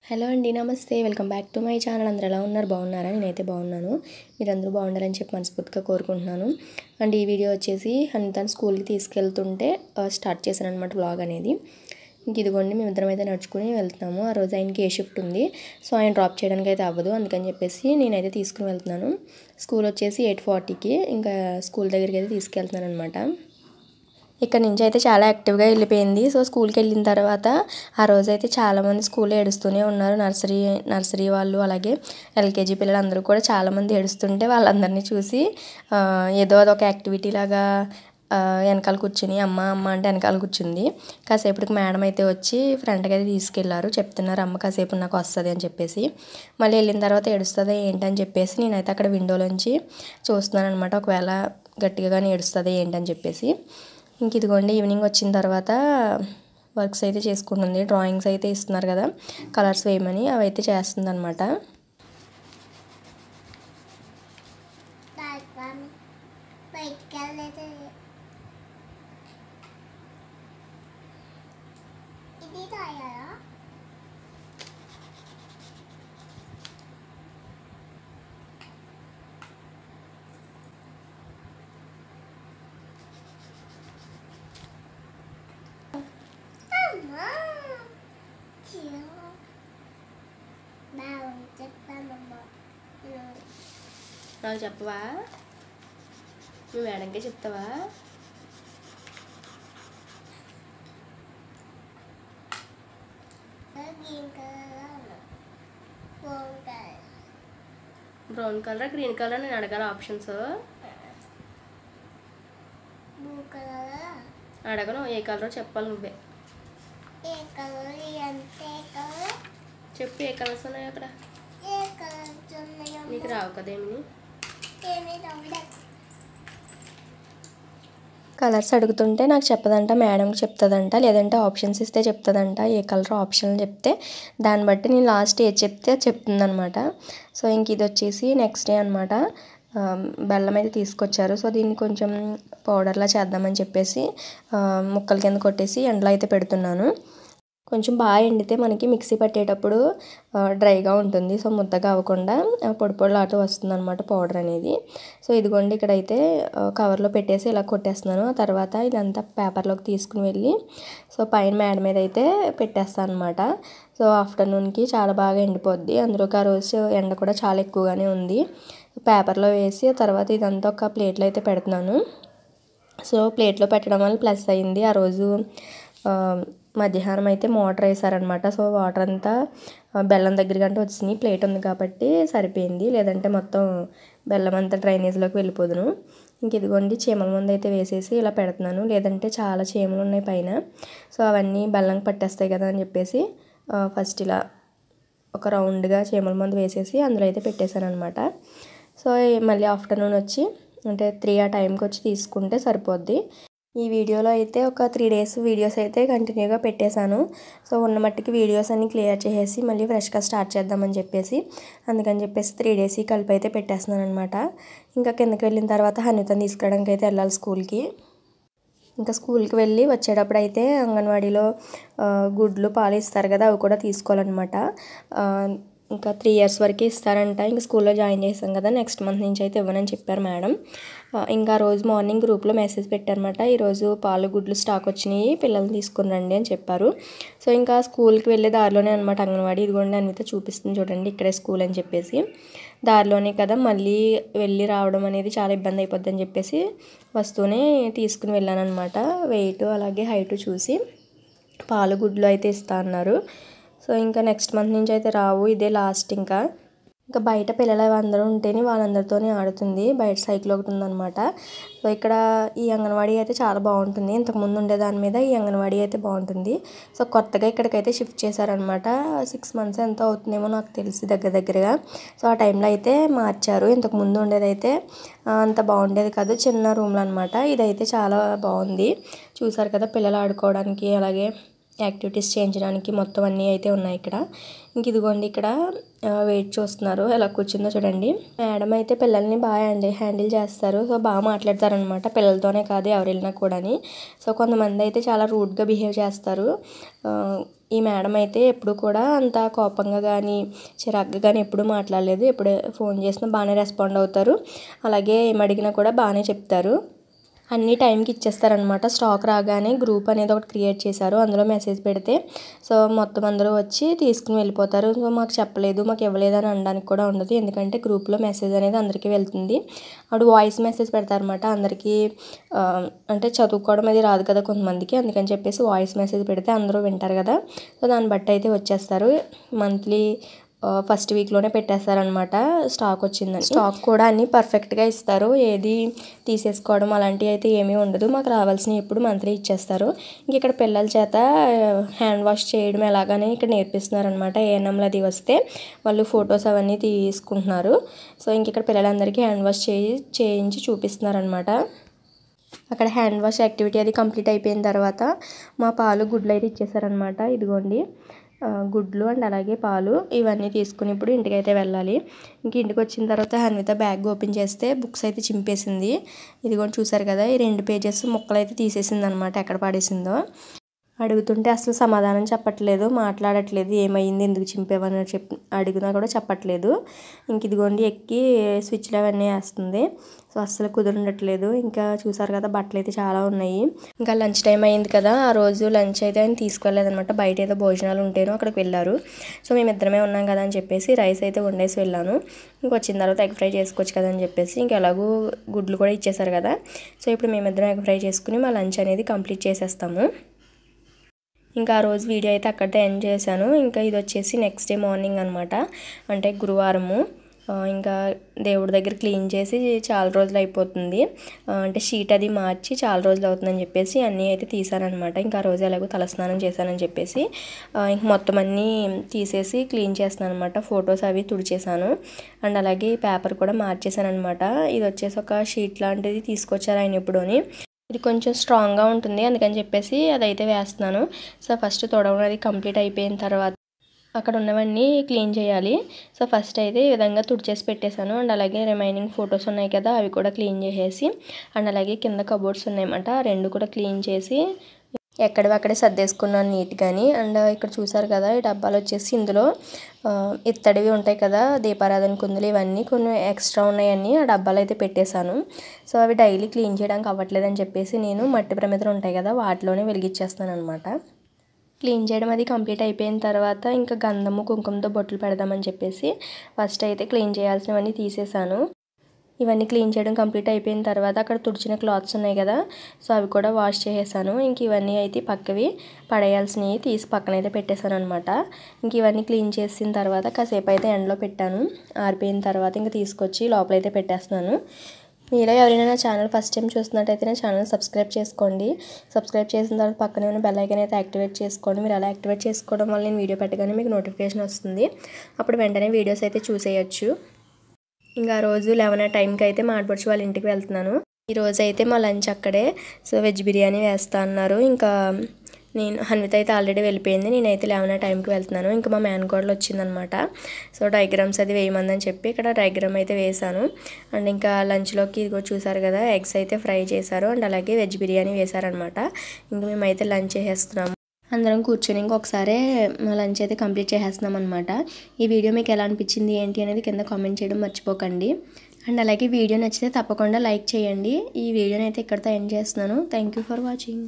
Hello అండి, నమస్తే. Welcome back to my channel. అందరూ ఎలా ఉన్నారు? బాగున్నారా? నేనైతే బాగున్నాను. మీరందరూ బాగుండాలని చెప్పి మనస్ఫూర్తిగా కోరుకుంటున్నాను. అండ్ ఈ వీడియో వచ్చేసి తను స్కూల్కి తీసుకెళ్తుంటే స్టార్ట్ చేశాను అనమాట వ్లాగ్ అనేది. ఇంక ఇదిగోండి మేమిద్దరం అయితే నడుచుకుని వెళ్తున్నాము. ఆ రోజు ఆయనకి ఏ షిఫ్ట్ ఉంది, సో ఆయన డ్రాప్ చేయడానికి అయితే అవ్వదు. అందుకని చెప్పేసి నేనైతే తీసుకుని వెళ్తున్నాను. స్కూల్ వచ్చేసి 8:40కి ఇంకా స్కూల్ దగ్గరికి అయితే తీసుకెళ్తున్నాను అనమాట. ఇక్కడ నుంచి అయితే చాలా యాక్టివ్గా వెళ్ళిపోయింది. సో స్కూల్కి వెళ్ళిన తర్వాత ఆ రోజైతే చాలామంది స్కూల్లో ఏడుస్తూనే ఉన్నారు. నర్సరీ వాళ్ళు, అలాగే ఎల్కేజీ పిల్లలు అందరూ కూడా చాలామంది ఏడుస్తుంటే వాళ్ళందరినీ చూసి ఏదో అదొక యాక్టివిటీ లాగా వెనకాల కూర్చుని అమ్మ అమ్మ అంటే వెనకాల కూర్చుంది. కాసేపటికి మేడం అయితే వచ్చి ఫ్రంట్కి అయితే తీసుకెళ్లారు. చెప్తున్నారు అమ్మ కాసేపు నాకు వస్తుంది అని చెప్పేసి. మళ్ళీ వెళ్ళిన తర్వాత ఏడుస్తుందా ఏంటని చెప్పేసి నేనైతే అక్కడ విండోలోంచి చూస్తున్నాను అనమాట. ఒకవేళ గట్టిగానే ఏడుస్తుందా ఏంటని చెప్పేసి. ఇంక ఇదిగోండి ఈవినింగ్ వచ్చిన తర్వాత వర్క్స్ అయితే చేసుకుంటుంది. డ్రాయింగ్స్ అయితే ఇస్తున్నారు కదా కలర్స్ వేయమని, అవి అయితే చేస్తుంది అనమాట. నాకు చెప్పవా? మీ మేడంకే చెప్తావా? బ్రౌన్ కలర్, గ్రీన్ కలర్ నేను అడగాల ఆప్షన్స్. అడగను, ఏ కలర్ చెప్పాలి నువ్వే. చెప్పు, ఏ కలర్స్ ఉన్నాయి అక్కడ? నీకు రావు కదేమి. కలర్స్ అడుగుతుంటే నాకు చెప్పదంట, మేడంకి చెప్తుందంట, లేదంటే ఆప్షన్స్ ఇస్తే చెప్తుందంట. ఏ కలర్ ఆప్షన్ చెప్తే దాన్ని బట్టి నేను లాస్ట్ ఏది చెప్తే చెప్తుందనమాట. సో ఇంక ఇది వచ్చేసి నెక్స్ట్ డే అనమాట. బెల్లం అయితే తీసుకొచ్చారు. సో దీన్ని కొంచెం పౌడర్లా చేద్దామని చెప్పేసి ముక్కల కింద కొట్టేసి ఎండలో అయితే పెడుతున్నాను. కొంచెం బాగా ఎండితే మనకి మిక్సీ పట్టేటప్పుడు డ్రైగా ఉంటుంది. సో ముద్దగా అవ్వకుండా పొడి పొడిలాట వస్తుంది అనమాట పౌడర్ అనేది. సో ఇదిగోండి ఇక్కడైతే కవర్లో పెట్టేసి ఇలా కొట్టేస్తున్నాను. ఆ తర్వాత ఇదంతా పేపర్లోకి తీసుకుని వెళ్ళి సో పైన మేడ మీద అయితే పెట్టేస్తాను అనమాట. సో ఆఫ్టర్నూన్కి చాలా బాగా ఎండిపోద్ది. అందులోకి ఆ రోజు ఎండ కూడా చాలా ఎక్కువగానే ఉంది. పేపర్లో వేసి తర్వాత ఇదంతా ఒక ప్లేట్లో అయితే పెడుతున్నాను. సో ప్లేట్లో పెట్టడం వల్ల ప్లస్ అయింది. ఆ రోజు మధ్యాహ్నం అయితే మోటార్ వేసారనమాట. సో వాటర్ అంతా బెల్లం దగ్గరకంటే వచ్చినాయి. ప్లేట్ ఉంది కాబట్టి సరిపోయింది, లేదంటే మొత్తం బెల్లం అంతా డ్రైనేజ్లోకి వెళ్ళిపోదును. ఇంక ఇదిగోండి చీమల ముందు అయితే వేసేసి ఇలా పెడుతున్నాను, లేదంటే చాలా చీమలు ఉన్నాయి పైన. సో అవన్నీ బెల్లం పట్టేస్తాయి కదా అని చెప్పేసి ఫస్ట్ ఇలా ఒక రౌండ్గా చీమల మందు వేసేసి అందులో అయితే పెట్టేశాను అనమాట. సో మళ్ళీ ఆఫ్టర్నూన్ వచ్చి అంటే 3 ఆ టైంకి వచ్చి తీసుకుంటే సరిపోద్ది. ఈ వీడియోలో అయితే ఒక 3 డేస్ వీడియోస్ అయితే కంటిన్యూగా పెట్టేశాను. సో ఉన్న మట్టికి వీడియోస్ అన్ని క్లియర్ చేసేసి మళ్ళీ ఫ్రెష్గా స్టార్ట్ చేద్దామని చెప్పేసి అందుకని చెప్పేసి 3 డేస్ కలిపి అయితే పెట్టేస్తున్నాను అనమాట. ఇంకా కిందకి వెళ్ళిన తర్వాత హన్వితను తీసుకురావడానికి అయితే వెళ్ళాలి స్కూల్కి. ఇంకా స్కూల్కి వెళ్ళి వచ్చేటప్పుడు అయితే అంగన్వాడీలో గుడ్లు పాలు ఇస్తారు కదా, అవి కూడా తీసుకోవాలన్నమాట. ఇంకా 3 ఇయర్స్ వరకు ఇస్తారంట. ఇంకా స్కూల్లో జాయిన్ చేసాం కదా, నెక్స్ట్ మంత్ నుంచి అయితే ఇవ్వనని చెప్పారు మేడం. ఇంకా రోజు మార్నింగ్ గ్రూప్లో మెసేజ్ పెట్టారనమాట, ఈరోజు పాలు గుడ్లు స్టాక్ వచ్చినాయి, పిల్లల్ని తీసుకుని రండి అని చెప్పారు. సో ఇంకా స్కూల్కి వెళ్ళే దారిలోనే అనమాట అంగన్వాడీ. ఇదిగోండి అనిత చూపిస్తుంది చూడండి, ఇక్కడే స్కూల్ అని చెప్పేసి. దారిలోనే కదా, మళ్ళీ వెళ్ళి రావడం అనేది చాలా ఇబ్బంది అయిపోద్ది అని చెప్పేసి వస్తూనే తీసుకుని వెళ్ళాను అనమాట. వెయిట్ అలాగే హైట్ చూసి పాలు గుడ్లు అయితే ఇస్తా అన్నారు. సో ఇంకా నెక్స్ట్ మంత్ నుంచి అయితే రావు, ఇదే లాస్ట్. ఇంకా బయట పిల్లలు అందరూ ఉంటేనే వాళ్ళందరితోనే ఆడుతుంది. బయట సైకిల్ ఒకటి ఉందన్నమాట. సో ఇక్కడ ఈ అంగన్వాడీ అయితే చాలా బాగుంటుంది. ఇంతకుముందు ఉండే దాని మీద ఈ అంగన్వాడీ అయితే బాగుంటుంది. సో కొత్తగా ఇక్కడికైతే షిఫ్ట్ చేశారనమాట. 6 months ఎంత అవుతుందేమో నాకు తెలిసి దగ్గరగా. సో ఆ టైంలో అయితే మార్చారు. ఇంతకుముందు ఉండేదైతే అంత బాగుండేది కాదు, చిన్న రూమ్లో అనమాట. ఇదైతే చాలా బాగుంది. చూసారు కదా, పిల్లలు ఆడుకోవడానికి అలాగే యాక్టివిటీస్ చేయించడానికి మొత్తం అన్నీ అయితే ఉన్నాయి ఇక్కడ. ఇంక ఇదిగోండి ఇక్కడ వెయిట్ చూస్తున్నారు, ఎలా కూర్చుందో చూడండి. మేడం అయితే పిల్లల్ని బాగా హ్యాండిల్ చేస్తారు. సో బాగా మాట్లాడతారనమాట, పిల్లలతోనే కాదు ఎవరు వెళ్ళినా కూడాని. సో కొంతమంది అయితే చాలా రూడ్గా బిహేవ్ చేస్తారు. ఈ మేడం అయితే ఎప్పుడు కూడా అంత కోపంగా కానీ చిరాగ్గా కానీ ఎప్పుడు మాట్లాడలేదు. ఎప్పుడు ఫోన్ చేసినా బాగానే రెస్పాండ్ అవుతారు. అలాగే ఏమి అడిగినా కూడా బాగానే చెప్తారు. అన్ని టైంకి ఇచ్చేస్తారనమాట. స్టాక్ రాగానే గ్రూప్ అనేది ఒకటి క్రియేట్ చేశారు. అందులో మెసేజ్ పెడితే సో మొత్తం అందరూ వచ్చి తీసుకుని వెళ్ళిపోతారు. సో మాకు చెప్పలేదు, మాకు ఇవ్వలేదు అని అనడానికి కూడా ఉండదు. ఎందుకంటే గ్రూప్లో మెసేజ్ అనేది అందరికీ వెళ్తుంది. అప్పుడు వాయిస్ మెసేజ్ పెడతారనమాట అందరికీ. అంటే చదువుకోవడం అది రాదు కదా కొంతమందికి, అందుకని చెప్పేసి వాయిస్ మెసేజ్ పెడితే అందరూ వింటారు కదా. సో దాన్ని బట్టి అయితే వచ్చేస్తారు. మంత్లీ ఫస్ట్ వీక్లోనే పెట్టేస్తారనమాట స్టాక్ వచ్చిందని. స్టాక్ కూడా అన్నీ పర్ఫెక్ట్గా ఇస్తారు. ఏది తీసేసుకోవడం అలాంటివి అయితే ఏమీ ఉండదు. మాకు రావాల్సినవి ఎప్పుడు మంత్లీ ఇచ్చేస్తారు. ఇంక ఇక్కడ పిల్లల చేత హ్యాండ్ వాష్ చేయడం ఎలాగని ఇక్కడ నేర్పిస్తున్నారనమాట. ఏఎన్ఎంలు అది వస్తే వాళ్ళు ఫొటోస్ అవన్నీ తీసుకుంటున్నారు. సో ఇంక ఇక్కడ పిల్లలందరికీ హ్యాండ్ వాష్ చేయించి చూపిస్తున్నారనమాట. అక్కడ హ్యాండ్ వాష్ యాక్టివిటీ అది కంప్లీట్ అయిపోయిన తర్వాత మా పాలు గుడ్లు అయితే ఇచ్చేసారనమాట. ఇదిగోండి గుడ్లు అండ్ అలాగే పాలు ఇవన్నీ తీసుకుని ఇప్పుడు ఇంటికైతే వెళ్ళాలి. ఇంక ఇంటికి వచ్చిన తర్వాత హన్విత బ్యాగ్ ఓపెన్ చేస్తే బుక్స్ అయితే చింపేసింది. ఇదిగోండి చూసారు కదా, ఈ 2 పేజెస్ ముక్కలు అయితే తీసేసింది అనమాట. ఎక్కడ పడేసిందో అడుగుతుంటే అసలు సమాధానం చెప్పట్లేదు, మాట్లాడట్లేదు. ఏమైంది, ఎందుకు చింపేవని అడిగినా కూడా చెప్పట్లేదు. ఇంక ఇదిగోండి ఎక్కి స్విచ్లు అవన్నీ వేస్తుంది. సో అస్సలు కుదరట్లేదు. ఇంకా చూసారు కదా బట్టలు అయితే చాలా ఉన్నాయి. ఇంకా లంచ్ టైం అయింది కదా, ఆ రోజు లంచ్ అయితే ఆయన తీసుకెళ్ళలేదనమాట. బయట ఏదో భోజనాలు ఉంటేనో అక్కడికి వెళ్ళారు. సో మేమిద్దరమే ఉన్నాం కదా అని చెప్పేసి రైస్ అయితే వండేసి వెళ్ళాను. ఇంకొచ్చిన తర్వాత ఎగ్ ఫ్రై చేసుకోవచ్చు కదా అని చెప్పేసి ఇంక ఎలాగూ గుడ్లు కూడా ఇచ్చేసారు కదా. సో ఇప్పుడు మేమిద్దరం ఎగ్ ఫ్రై చేసుకుని మా లంచ్ అనేది కంప్లీట్ చేసేస్తాము. ఇంకా ఆ రోజు వీడియో అయితే అక్కడితో ఎండ్ చేశాను. ఇంకా ఇది వచ్చేసి నెక్స్ట్ డే మార్నింగ్ అనమాట, అంటే గురువారము. ఇంకా దేవుడి దగ్గర క్లీన్ చేసి చాలా రోజులు అయిపోతుంది. అంటే షీట్ అది మార్చి చాలా రోజులు అవుతుందని చెప్పేసి అన్నీ అయితే తీసానమాట. ఇంకా ఆ రోజు ఎలాగో తలస్నానం చేశానని చెప్పేసి ఇంక మొత్తం అన్నీ తీసేసి క్లీన్ చేస్తాను అనమాట. ఫొటోస్ అవి తుడిచేసాను అండ్ అలాగే పేపర్ కూడా మార్చేసాను అనమాట. ఇది వచ్చేసి ఒక షీట్ లాంటిది తీసుకొచ్చారు ఆయన ఎప్పుడోని. ఇది కొంచెం స్ట్రాంగ్గా ఉంటుంది అందుకని చెప్పేసి అదైతే వేస్తున్నాను. సో ఫస్ట్ తొడవడం అది కంప్లీట్ అయిపోయిన తర్వాత అక్కడ ఉన్నవన్నీ క్లీన్ చేయాలి. సో ఫస్ట్ అయితే ఈ విధంగా తుడిచేసి పెట్టేశాను. అండ్ అలాగే రిమైనింగ్ ఫొటోస్ ఉన్నాయి కదా, అవి కూడా క్లీన్ చేసేసి అండ్ అలాగే కింద కబోర్డ్స్ ఉన్నాయన్నమాట, 2 కూడా క్లీన్ చేసి ఎక్కడివి అక్కడే సర్దేసుకున్నాను నీట్గాని. అండ్ ఇక్కడ చూసారు కదా, ఈ డబ్బాలు వచ్చేసి ఇందులో ఇత్తడివి ఉంటాయి కదా, దీపారాధన కుందులు, ఇవన్నీ కొన్ని ఎక్స్ట్రా ఉన్నాయని ఆ డబ్బాలు అయితే పెట్టేశాను. సో అవి డైలీ క్లీన్ చేయడానికి అవ్వట్లేదని చెప్పేసి నేను మట్టి ప్రమిదలు ఉంటాయి కదా, వాటిలోనే వెలిగించేస్తాను అనమాట. క్లీన్ చేయడం అది కంప్లీట్ అయిపోయిన తర్వాత ఇంకా గంధము కుంకుమతో బొట్లు పెడదామని చెప్పేసి ఫస్ట్ అయితే క్లీన్ చేయాల్సినవన్నీ తీసేసాను. ఇవన్నీ క్లీన్ చేయడం కంప్లీట్ అయిపోయిన తర్వాత అక్కడ తుడిచిన క్లాత్స్ ఉన్నాయి కదా, సో అవి కూడా వాష్ చేసేసాను. ఇంక ఇవన్నీ అయితే పక్కవి పడేయాల్సినవి తీసి పక్కన అయితే పెట్టేశాను అనమాట. ఇంక ఇవన్నీ క్లీన్ చేసిన తర్వాత కాసేపు అయితే ఎండలో పెట్టాను. ఆరిపోయిన తర్వాత ఇంకా తీసుకొచ్చి లోపలైతే పెట్టేస్తున్నాను. మీలో ఎవరైనా నా ఛానల్ ఫస్ట్ టైం చూస్తున్నట్టయితే నా ఛానల్ సబ్స్క్రైబ్ చేసుకోండి. సబ్స్క్రైబ్ చేసిన తర్వాత పక్కనే ఉన్న బెల్ ఐకాన్ అయితే యాక్టివేట్ చేసుకోండి. మీరు అలా యాక్టివేట్ చేసుకోవడం వల్ల నేను వీడియో పెట్టగానే మీకు నోటిఫికేషన్ వస్తుంది. అప్పుడు వెంటనే వీడియోస్ అయితే చూసేయచ్చు. ఇంకా రోజు 11 టైంకి అయితే మా ఆడపడుచు వాళ్ళ ఇంటికి వెళ్తున్నాను. ఈరోజు అయితే మా లంచ్ అక్కడే. సో వెజ్ బిర్యానీ వేస్తా అన్నారు. ఇంకా నేను హన్విత అయితే ఆల్రెడీ వెళ్ళిపోయింది. నేనైతే 11 టైంకి వెళ్తున్నాను. ఇంకా మా మేనకోడలు వచ్చిందనమాట. సో డయాగ్రామ్స్ అది వేయమందని చెప్పి ఇక్కడ డయాగ్రామ్ అయితే వేసాను. అండ్ ఇంకా లంచ్లోకి ఇదిగో చూసారు కదా, ఎగ్స్ అయితే ఫ్రై చేశారు అండ్ అలాగే వెజ్ బిర్యానీ వేశారనమాట. ఇంకా మేమైతే లంచ్ చేసేస్తున్నాము. అందరం కూర్చొని ఇంకొకసారి లంచ్ అయితే కంప్లీట్ చేసేస్తున్నాం అనమాట. ఈ వీడియో మీకు ఎలా అనిపించింది ఏంటి అనేది కింద కామెంట్ చేయడం మర్చిపోకండి. అండ్ అలాగే వీడియో నచ్చితే తప్పకుండా లైక్ చేయండి. ఈ వీడియోని అయితే ఇక్కడితో ఎండ్ చేస్తున్నాను. Thank you for watching.